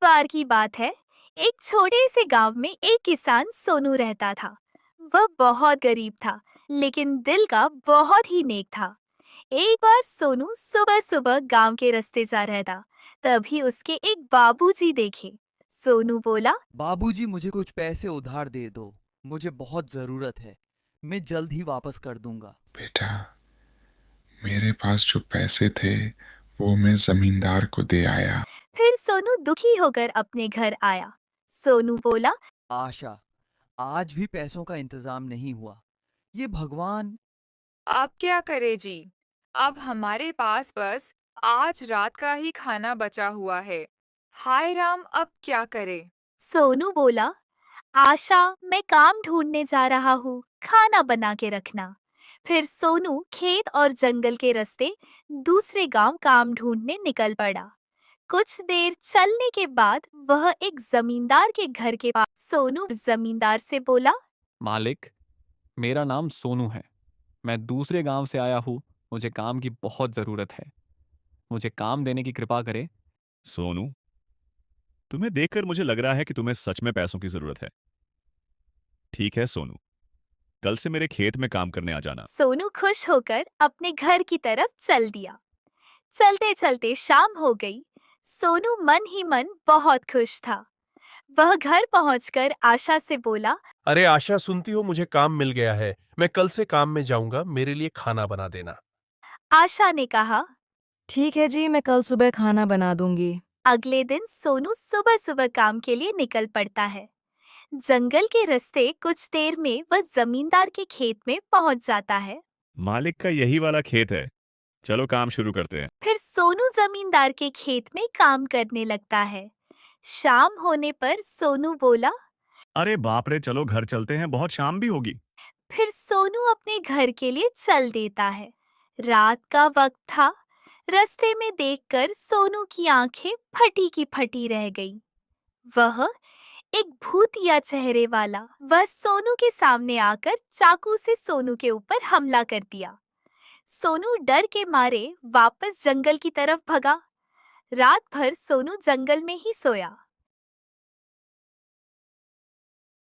बार की बात है। एक छोटे से गांव में एक किसान सोनू रहता था। वह बहुत गरीब था, लेकिन दिल का बहुत ही नेक था। एक बार सोनू सुबह सुबह गांव के रास्ते जा रहा था। तभी उसके एक बाबूजी देखे। सोनू बोला, बाबूजी, मुझे कुछ पैसे उधार दे दो। मुझे बहुत ज़रूरत है। मैं जल्द ही वापस कर दूंगा। बेटा, मेरे पास जो पैसे थे वो मैं जमींदार को दे आया। फिर सोनू दुखी होकर अपने घर आया। सोनू बोला, आशा, आज भी पैसों का इंतजाम नहीं हुआ। ये भगवान। अब क्या करें जी। अब हमारे पास बस आज रात का ही खाना बचा हुआ है। हाय राम, अब क्या करें। सोनू बोला, आशा, मैं काम ढूंढने जा रहा हूँ, खाना बना के रखना। फिर सोनू खेत और जंगल के रास्ते दूसरे गांव काम ढूंढने निकल पड़ा। कुछ देर चलने के बाद वह एक जमींदार के घर के पास। सोनू जमींदार से बोला, मालिक, मेरा नाम सोनू है। मैं दूसरे गांव से आया हूँ। मुझे काम की बहुत ज़रूरत है। मुझे काम देने की कृपा करें। सोनू, तुम्हें देखकर मुझे लग रहा है कि तुम्हें सच में पैसों की जरूरत है। ठीक है सोनू, कल से मेरे खेत में काम करने आ जाना। सोनू खुश होकर अपने घर की तरफ चल दिया। चलते चलते शाम हो गई। सोनू मन ही मन बहुत खुश था। वह घर पहुंचकर आशा से बोला, अरे आशा, सुनती हो, मुझे काम मिल गया है। मैं कल से काम में जाऊंगा, मेरे लिए खाना बना देना। आशा ने कहा। ठीक है जी, मैं कल सुबह खाना बना दूंगी। अगले दिन सोनू सुबह सुबह काम के लिए निकल पड़ता है। जंगल के रास्ते कुछ देर में वह जमींदार के खेत में पहुंच जाता है। मालिक का यही वाला खेत है। चलो काम शुरू करते हैं। फिर सोनू जमींदार के खेत में काम करने लगता है। शाम होने पर सोनू बोला। अरे बाप रे, चलो घर चलते हैं, बहुत शाम भी होगी। फिर सोनू अपने घर के लिए चल देता है। रात का वक्त था। रास्ते में देखकर सोनू की आंखें फटी की फटी रह गईं। वह एक भूतिया चेहरे वाला वह सोनू के सामने आकर चाकू से सोनू के ऊपर हमला कर दिया। सोनू डर के मारे वापस जंगल की तरफ भगा। रात भर सोनू जंगल में ही सोया।